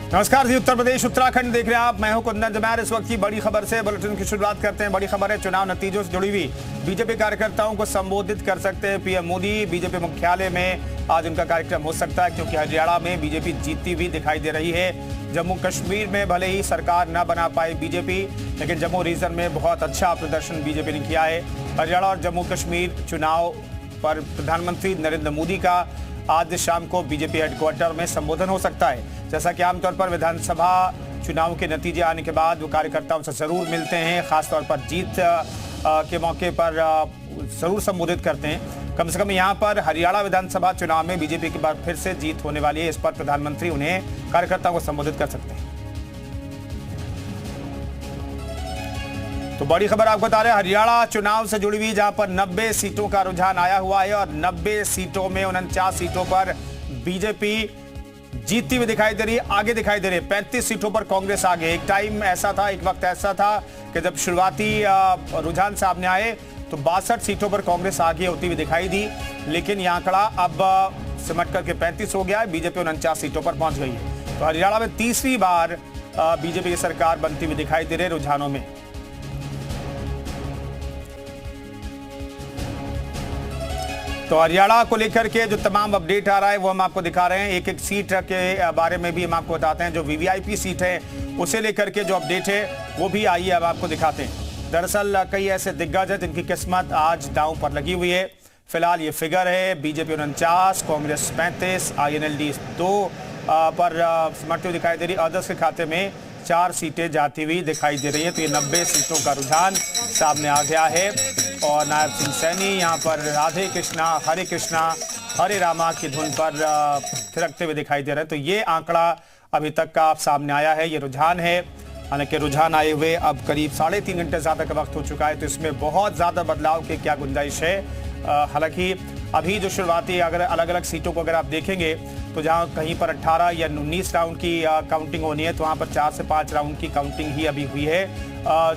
नमस्कार जी, उत्तर प्रदेश उत्तराखंड देख रहे हैं आप। मैं हूं कुंदन जमैर। इस वक्त की बड़ी खबर से बुलेटिन की शुरुआत करते हैं। बड़ी खबर है, चुनाव नतीजों से जुड़ी हुई। बीजेपी कार्यकर्ताओं को संबोधित कर सकते हैं पीएम मोदी। बीजेपी मुख्यालय में आज उनका कार्यक्रम हो सकता है, क्योंकि हरियाणा में बीजेपी जीतती हुई दिखाई दे रही है। जम्मू कश्मीर में भले ही सरकार न बना पाई बीजेपी, लेकिन जम्मू रीजन में बहुत अच्छा प्रदर्शन बीजेपी ने किया है। हरियाणा और जम्मू कश्मीर चुनाव पर प्रधानमंत्री नरेंद्र मोदी का आज शाम को बीजेपी हेडक्वार्टर में संबोधन हो सकता है। जैसा कि आमतौर पर विधानसभा चुनाव के नतीजे आने के बाद वो कार्यकर्ताओं से जरूर मिलते हैं, खासतौर पर जीत के मौके पर जरूर संबोधित करते हैं। कम से कम यहाँ पर हरियाणा विधानसभा चुनाव में बीजेपी की बार फिर से जीत होने वाली है। इस पर प्रधानमंत्री उन्हें कार्यकर्ताओं को संबोधित कर सकते हैं। तो बड़ी खबर आपको बता रहे हैं, हरियाणा चुनाव से जुड़ी हुई, जहां पर 90 सीटों का रुझान आया हुआ है और 90 सीटों में 49 सीटों पर बीजेपी जीतती हुई दिखाई दे रही है, आगे दिखाई दे रही है। 35 सीटों पर कांग्रेस आगे। एक टाइम ऐसा था, एक वक्त ऐसा था कि जब शुरुआती रुझान सामने आए तो 62 सीटों पर कांग्रेस आगे होती हुई दिखाई दी, लेकिन यह आंकड़ा अब सिमट करके 35 हो गया है। बीजेपी 49 सीटों पर पहुंच गई है। तो हरियाणा में तीसरी बार बीजेपी की सरकार बनती हुई दिखाई दे रही है रुझानों में। तो हरियाणा को लेकर के जो तमाम अपडेट आ रहा है वो हम आपको दिखा रहे हैं। एक एक सीट के बारे में भी हम आपको बताते हैं। जो वीवीआईपी सीट है उसे लेकर के जो अपडेट है वो भी आइए अब आपको दिखाते हैं। दरअसल कई ऐसे दिग्गज हैं जिनकी किस्मत आज दांव पर लगी हुई है। फिलहाल ये फिगर है, बीजेपी 49, कांग्रेस 35, INLD 2 पर सिमटती हुई दिखाई दे रही। अदर्स के खाते में 4 सीटें जाती हुई दिखाई दे रही है। तो ये 90 सीटों का रुझान सामने आ गया है। और नायब सिंह सैनी यहाँ पर राधे कृष्णा हरे रामा की धुन पर थिरकते हुए दिखाई दे रहे हैं। तो ये आंकड़ा अभी तक का सामने आया है, ये रुझान है। हालांकि रुझान आए हुए अब करीब 3.5 घंटे ज़्यादा का वक्त हो चुका है, तो इसमें बहुत ज़्यादा बदलाव की क्या गुंजाइश है। हालांकि अभी जो शुरुआती अगर अलग अलग सीटों को अगर आप देखेंगे तो जहाँ कहीं पर 18 या 19 राउंड की काउंटिंग होनी है, तो वहाँ पर 4 से 5 राउंड की काउंटिंग ही अभी हुई है।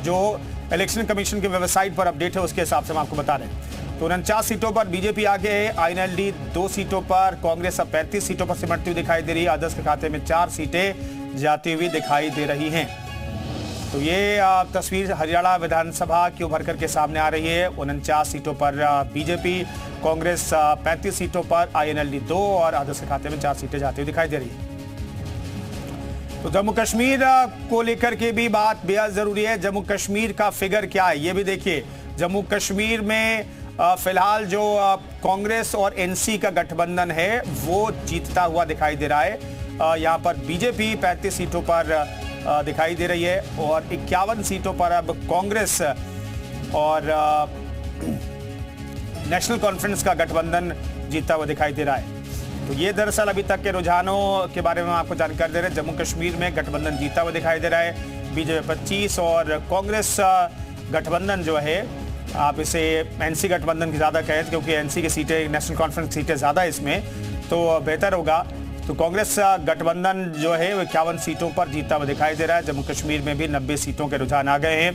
जो इलेक्शन कमीशन की वेबसाइट पर अपडेट है उसके हिसाब से हम आपको बता रहे हैं। तो 49 सीटों पर बीजेपी आगे है। INLD 2 सीटों पर, कांग्रेस अब 35 सीटों पर सिमटती हुई दिखाई दे रही है। अदर्स के खाते में 4 सीटें जाती हुई दिखाई दे रही हैं। तो ये तस्वीर हरियाणा विधानसभा की उभर करके सामने आ रही है। 49 सीटों पर बीजेपी, कांग्रेस 35 सीटों पर, INLD 2 और अदर्स के खाते में 4 सीटें जाती हुई दिखाई दे रही है। तो जम्मू कश्मीर को लेकर के भी बात बेहद जरूरी है। जम्मू कश्मीर का फिगर क्या है ये भी देखिए। जम्मू कश्मीर में फिलहाल जो कांग्रेस और NC का गठबंधन है वो जीतता हुआ दिखाई दे रहा है। यहाँ पर बीजेपी 35 सीटों पर दिखाई दे रही है और 51 सीटों पर अब कांग्रेस और नेशनल कॉन्फ्रेंस का गठबंधन जीतता हुआ दिखाई दे रहा है। तो ये दरअसल अभी तक के रुझानों के बारे में आपको जानकारी दे रहे हैं। जम्मू कश्मीर में गठबंधन जीता हुआ दिखाई दे रहा है। बीजेपी 25 और कांग्रेस गठबंधन जो है, आप इसे NC गठबंधन की ज़्यादा कहें क्योंकि NC की सीटें, नेशनल कॉन्फ्रेंस सीटें ज़्यादा इसमें, तो बेहतर होगा। तो कांग्रेस गठबंधन जो है वो 51 सीटों पर जीता हुआ दिखाई दे रहा है। जम्मू कश्मीर में भी 90 सीटों के रुझान आ गए हैं।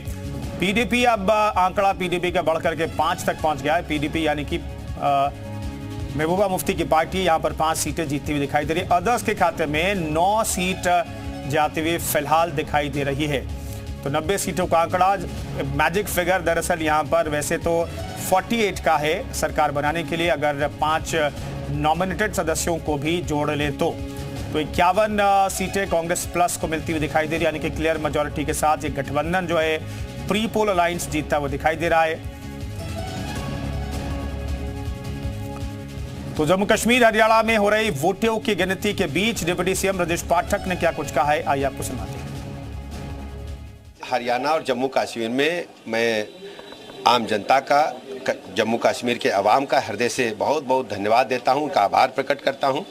PDP अब आंकड़ा PDP का बढ़ करके 5 तक पहुँच गया है। PDP यानी कि महबूबा मुफ्ती की पार्टी यहाँ पर 5 सीटें जीतती हुई दिखाई दे रही है। अदर्स के खाते में 9 सीट जाती हुई फिलहाल दिखाई दे रही है। तो 90 सीटों का आंकड़ा, मैजिक फिगर दरअसल यहाँ पर वैसे तो 48 का है सरकार बनाने के लिए, अगर 5 नॉमिनेटेड सदस्यों को भी जोड़ ले तो 51 सीटें कांग्रेस प्लस को मिलती हुई दिखाई दे रही है, यानी कि क्लियर मेजोरिटी के साथ ये गठबंधन जो है प्री पोल अलायंस जीतता हुआ दिखाई दे रहा है। तो जम्मू कश्मीर हरियाणा में हो रही वोटों की गिनती के बीच डिप्टी सीएम ब्रजेश पाठक ने क्या कुछ कहा है, आइए आपको सुनाते हैं। हरियाणा और जम्मू कश्मीर में मैं आम जनता का, जम्मू कश्मीर के अवाम का हृदय से बहुत बहुत धन्यवाद देता हूं, उनका आभार प्रकट करता हूं।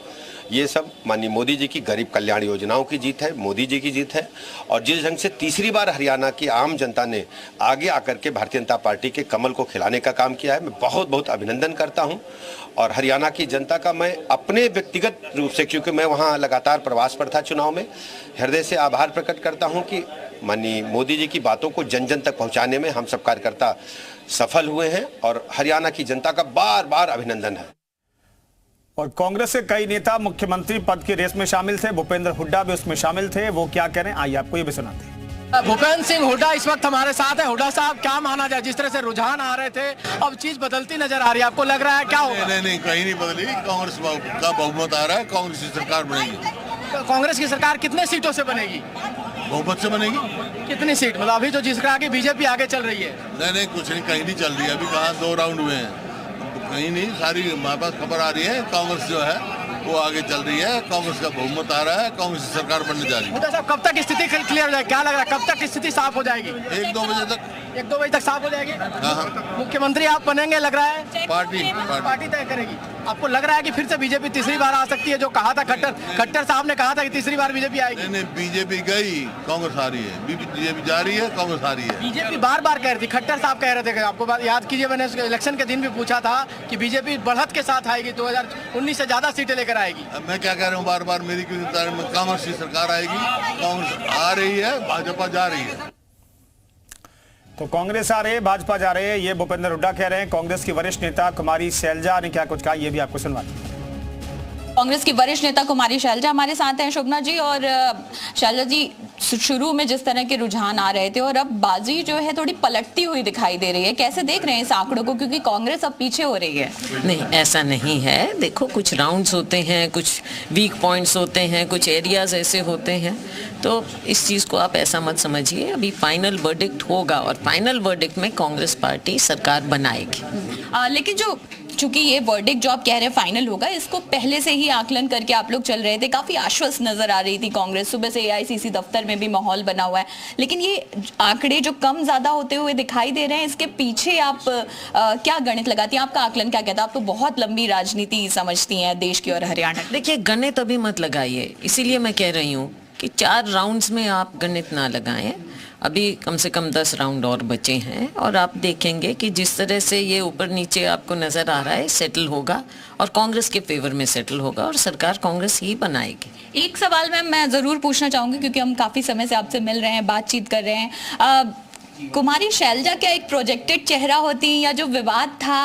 ये सब माननीय मोदी जी की गरीब कल्याण योजनाओं की जीत है, मोदी जी की जीत है। और जिस ढंग से तीसरी बार हरियाणा की आम जनता ने आगे आकर के भारतीय जनता पार्टी के कमल को खिलाने का काम किया है, मैं बहुत बहुत अभिनंदन करता हूं। और हरियाणा की जनता का मैं अपने व्यक्तिगत रूप से, क्योंकि मैं वहां लगातार प्रवास पर था चुनाव में, हृदय से आभार प्रकट करता हूं कि माननीय मोदी जी की बातों को जन जन तक पहुंचाने में हम सब कार्यकर्ता सफल हुए हैं और हरियाणा की जनता का बार बार अभिनंदन है। और कांग्रेस के कई नेता मुख्यमंत्री पद की रेस में शामिल थे, भूपेंद्र हुड्डा भी उसमें शामिल थे। वो क्या कह रहे हैं, आइए आपको ये भी सुनाते हैं। भूपेंद्र सिंह हुड्डा इस वक्त हमारे साथ है। हुड्डा साहब, क्या माना जाए, जिस तरह से रुझान आ रहे थे अब चीज बदलती नजर आ रही है, आपको लग रहा है क्या होगा? नहीं, कहीं नहीं बदली। कांग्रेस का बहुमत आ रहा है, कांग्रेस की सरकार बनेगी। कांग्रेस की सरकार कितने सीटों से बनेगी? बहुमत से बनेगी। कितनी सीट, मतलब अभी जो जिसका आगे बीजेपी आगे चल रही है? नहीं, कुछ नहीं, कहीं नहीं चल रही है। अभी कहाँ 2 राउंड हुए हैं, कहीं नहीं। सारी हमारे पास खबर आ रही है, कांग्रेस जो है वो आगे चल रही है, कांग्रेस का बहुमत आ रहा है, कांग्रेस की सरकार बनने जा रही है। हुड्डा साहब, कब तक स्थिति क्लियर हो जाएगी, क्या लग रहा है, कब तक स्थिति साफ हो जाएगी? 1-2 बजे तक। 1-2 बजे तक साफ हो जाएगी। हाँ। मुख्यमंत्री आप बनेंगे, लग रहा है? पार्टी तय करेगी। आपको लग रहा है कि फिर से बीजेपी तीसरी बार आ सकती है? जो कहा था खट्टर साहब ने कहा था कि तीसरी बार बीजेपी आएगी। नहीं, बीजेपी गई, कांग्रेस आ रही है। बीजेपी जा रही है, कांग्रेस आ रही है। बीजेपी बार बार कह रही थी, खट्टर साहब कह रहे थे, आपको बात याद कीजिए, मैंने इलेक्शन के दिन भी पूछा था कि बीजेपी बढ़त के साथ आएगी, 2019 से ज्यादा सीटें लेकर आएगी। मैं क्या कह रहा हूँ बार मेरी कांग्रेस की सरकार आएगी, कांग्रेस आ रही है, भाजपा जा रही है। तो कांग्रेस आ रही है, भाजपा जा रही है, ये भूपेंद्र हुड्डा कह रहे हैं। कांग्रेस की वरिष्ठ नेता कुमारी शैलजा ने क्या कुछ कहा, ये भी आपको सुनवाते हैं। कांग्रेस की वरिष्ठ नेता कुमारी शैलजा हमारे साथ हैं, शोभना जी। और शैलजा जी, शुरू में जिस तरह के रुझान आ रहे थे और अब बाजी जो है थोड़ी पलटती हुई दिखाई दे रही है, कैसे देख रहे हैं इस आंकड़ों को, क्योंकि कांग्रेस अब पीछे हो रही है? नहीं, ऐसा नहीं है। देखो, कुछ राउंड्स होते हैं, कुछ वीक पॉइंट्स होते हैं, कुछ एरियाज ऐसे होते हैं, तो इस चीज़ को आप ऐसा मत समझिए। अभी फाइनल वर्डिक्ट होगा और फाइनल वर्डिक्ट में कांग्रेस पार्टी सरकार बनाएगी। लेकिन चूंकि ये वर्डिक्ट जो आप कह रहे हैं फाइनल होगा, इसको पहले से ही आकलन करके आप लोग चल रहे थे, काफी आश्वस्त नजर आ रही थी कांग्रेस। सुबह से एआईसीसी दफ्तर में भी माहौल बना हुआ है, लेकिन ये आंकड़े जो कम ज्यादा होते हुए दिखाई दे रहे हैं, इसके पीछे आप क्या गणित लगाती हैं? आपका आकलन क्या कहता है? आप तो बहुत लंबी राजनीति समझती हैं देश की और हरियाणा की। देखिए, गणित अभी मत लगाइए, इसीलिए मैं कह रही हूँ कि 4 राउंड्स में आप गणित ना लगाएं। अभी कम से कम 10 राउंड और बचे हैं और आप देखेंगे कि जिस तरह से ये ऊपर नीचे आपको नजर आ रहा है, सेटल होगा और कांग्रेस के फेवर में सेटल होगा और सरकार कांग्रेस ही बनाएगी। एक सवाल मैं जरूर पूछना चाहूंगी, क्योंकि हम काफी समय से आपसे मिल रहे हैं, बातचीत कर रहे हैं। कुमारी शैलजा क्या एक प्रोजेक्टेड चेहरा होती, या जो विवाद था,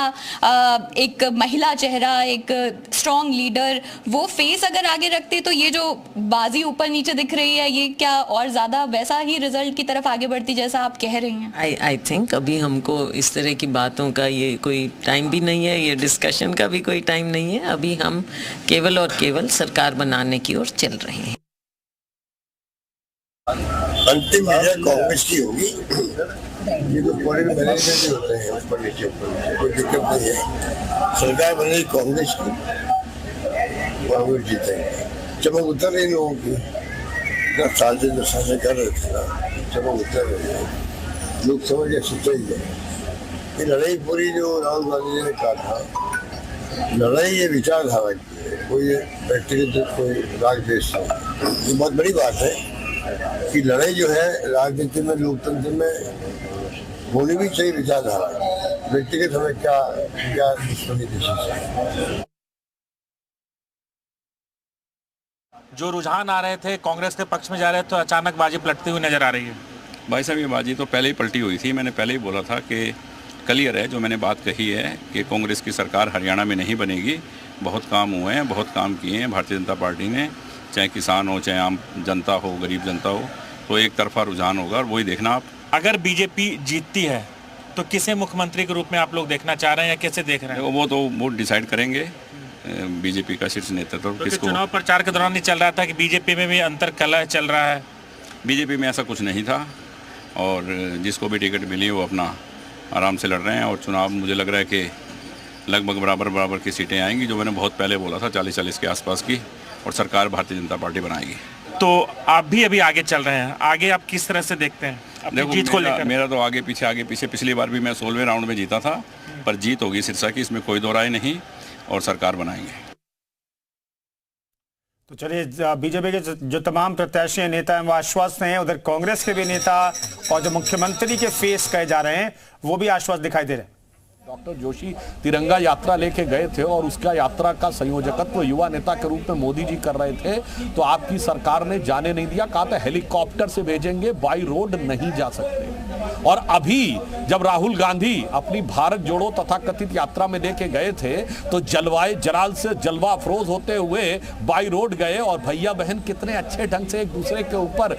एक महिला चेहरा, एक स्ट्रॉन्ग लीडर, वो फेस अगर आगे रखते तो ये जो बाजी ऊपर नीचे दिख रही है, ये क्या और ज्यादा वैसा ही रिजल्ट की तरफ आगे बढ़ती जैसा आप कह रही हैं? आई थिंक अभी हमको इस तरह की बातों का ये कोई टाइम भी नहीं है, ये डिस्कशन का भी कोई टाइम नहीं है। अभी हम केवल और केवल सरकार बनाने की ओर चल रहे हैं। अंतिम विजय कांग्रेस की होगी। ये तो पूरे मैनेजमेंट होते हैं, ऊपर नीचे कोई दिक्कत नहीं है। सरकार बनेगी कांग्रेस की, कांग्रेस जीतेंगे। चमक उतर रही लोगों की, 10 साल से 10 साल से कर रहे थे ना, चमक उतर रही है। लोग समझ गए, सुते ही गए। ये लड़ाई पूरी जो राहुल गांधी जी ने कहा था, लड़ाई ये विचारधारा की है, कोई व्यक्तिगत कोई राग देश नहीं। ये बहुत बड़ी बात है कि लड़ाई जो है राजनीति में, लोकतंत्र में होनी भी चाहिए विचारधारा। व्यक्तिगत हमें क्या दुश्मनी किसी से। जो रुझान आ रहे थे कांग्रेस के पक्ष में जा रहे थे, तो अचानक बाजी पलटती हुई नजर आ रही है। भाई साहब, ये बाजी तो पहले ही पलटी हुई थी। मैंने पहले ही बोला था कि क्लियर है, जो मैंने बात कही है कि कांग्रेस की सरकार हरियाणा में नहीं बनेगी। बहुत काम हुए हैं, बहुत काम किए हैं भारतीय जनता पार्टी ने, चाहे किसान हो, चाहे आम जनता हो, गरीब जनता हो, तो एक तरफा रुझान होगा और वही देखना आप। अगर बीजेपी जीतती है तो किसे मुख्यमंत्री के रूप में आप लोग देखना चाह रहे हैं, या कैसे देख रहे हैं? वो तो वोट डिसाइड करेंगे, बीजेपी का शीर्ष नेतृत्व किसको। चुनाव प्रचार के दौरान ही चल रहा था कि बीजेपी में भी अंतर कलह चल रहा है। बीजेपी में ऐसा कुछ नहीं था और जिसको भी टिकट मिली वो अपना आराम से लड़ रहे हैं और चुनाव मुझे लग रहा है कि लगभग बराबर की सीटें आएंगी, जो मैंने बहुत पहले बोला था 40-40 के आसपास की, और सरकार भारतीय जनता पार्टी बनाएगी। तो आप भी अभी आगे चल रहे हैं, आगे आप किस तरह से देखते हैं अपनी जीत को लेकर? मेरा तो आगे पीछे पिछली बार भी मैं 16वें राउंड में जीता था, पर जीत होगी सिरसा की, इसमें कोई दो राय नहीं, और सरकार बनाएंगे। तो चलिए, बीजेपी के जो तमाम प्रत्याशी नेता हैं वो आश्वस्त हैं, उधर कांग्रेस के भी नेता और जो मुख्यमंत्री के फेस कहे जा रहे हैं वो भी आश्वस्त दिखाई दे रहे हैं। डॉक्टर जोशी तिरंगा यात्रा लेके गए थे और उसका यात्रा का संयोजकत्व युवा नेता के रूप में मोदी जी कर रहे थे, तो आपकी सरकार ने जाने नहीं दिया। कहा था हेलीकॉप्टर से भेजेंगे, बाई रोड नहीं जा सकते। और अभी जब राहुल गांधी अपनी भारत जोड़ो तथाकथित यात्रा में लेके गए थे तो जलाल से जलवा अफरोज होते हुए बाई रोड गए और भैया बहन कितने अच्छे ढंग से एक दूसरे के ऊपर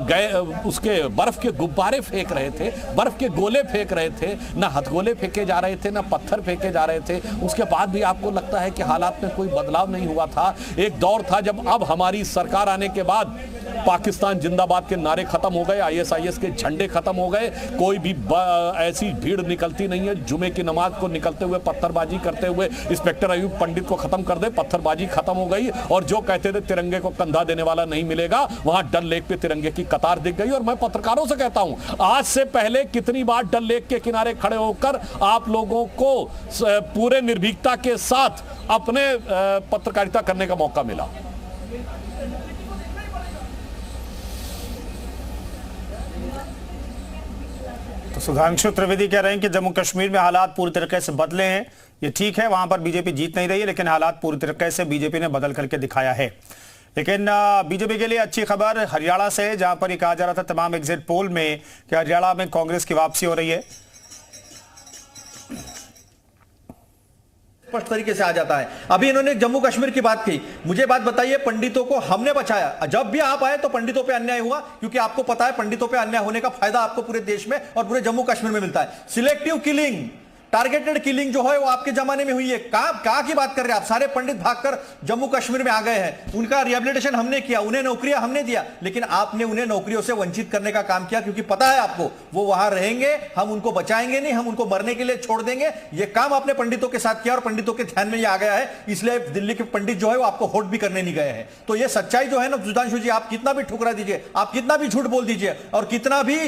गए, उसके बर्फ के गुब्बारे फेंक रहे थे, बर्फ के गोले फेंक रहे थे, ना हथगोले फेंके जा रहे थे ना पत्थर फेंके जा रहे थे। उसके बाद भी आपको लगता है कि हालात में कोई बदलाव नहीं हुआ था। एक दौर था जब अब हमारी सरकार आने के बाद पाकिस्तान जिंदाबाद के नारे खत्म हो गए, आईएसआईएस के झंडे खत्म हो गए, कोई भी ऐसी भीड़ निकलती नहीं है। जुमे की नमाज को निकलते हुए पत्थरबाजी करते हुए इंस्पेक्टर अयूब पंडित को खत्म कर दे, पत्थरबाजी खत्म हो गई। और जो कहते थे तिरंगे को कंधा देने वाला नहीं मिलेगा, वहां डल लेक पे तिरंगे की कतार दिख गई। और मैं पत्रकारों से कहता हूं, आज से पहले कितनी बार डल लेक के किनारे खड़े होकर आप लोगों को पूरे निर्भीकता के साथ अपने पत्रकारिता करने का मौका मिला। तो सुधांशु त्रिवेदी कह रहे हैं कि जम्मू कश्मीर में हालात पूरी तरीके से बदले हैं। ये ठीक है, वहां पर बीजेपी जीत नहीं रही है, लेकिन हालात पूरी तरीके से बीजेपी ने बदल करके दिखाया है। लेकिन बीजेपी के लिए अच्छी खबर हरियाणा से, जहां पर ये कहा जा रहा था तमाम एग्जिट पोल में कि हरियाणा में कांग्रेस की वापसी हो रही है। स्पष्ट तरीके से आ जाता है। अभी इन्होंने जम्मू कश्मीर की बात की, मुझे बात बताइए, पंडितों को हमने बचाया। जब भी आप आए तो पंडितों पे अन्याय हुआ, क्योंकि आपको पता है पंडितों पे अन्याय होने का फायदा आपको पूरे देश में और पूरे जम्मू कश्मीर में मिलता है। सिलेक्टिव किलिंग, टारगेटेड किलिंग जो है वो आपके जमाने में हुई है। कहां की बात कर रहे हैं आप? सारे पंडित भागकर जम्मू कश्मीर में आ गए हैं, उनका रिहेबिलिटेशन हमने किया, उन्हें नौकरियां हमने दिया, लेकिन आपने उन्हें नौकरियों से वंचित करने का काम किया, क्योंकि पता है आपको वो वहां रहेंगे, हम उनको बचाएंगे नहीं, हम उनको मरने के लिए छोड़ देंगे। ये काम आपने पंडितों के साथ किया और पंडितों के ध्यान में ये आ गया है, इसलिए दिल्ली के पंडित जो है वो आपको वोट भी करने नहीं गए हैं। तो ये सच्चाई जो है ना सुधांशु जी, आप कितना भी ठुकरा दीजिए, आप कितना भी झूठ बोल दीजिए और कितना भी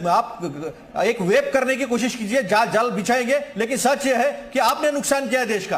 आप एक वेब करने की कोशिश कीजिए, जाल बिछाएंगे, लेकिन सच ये है कि आपने नुकसान किया है देश का।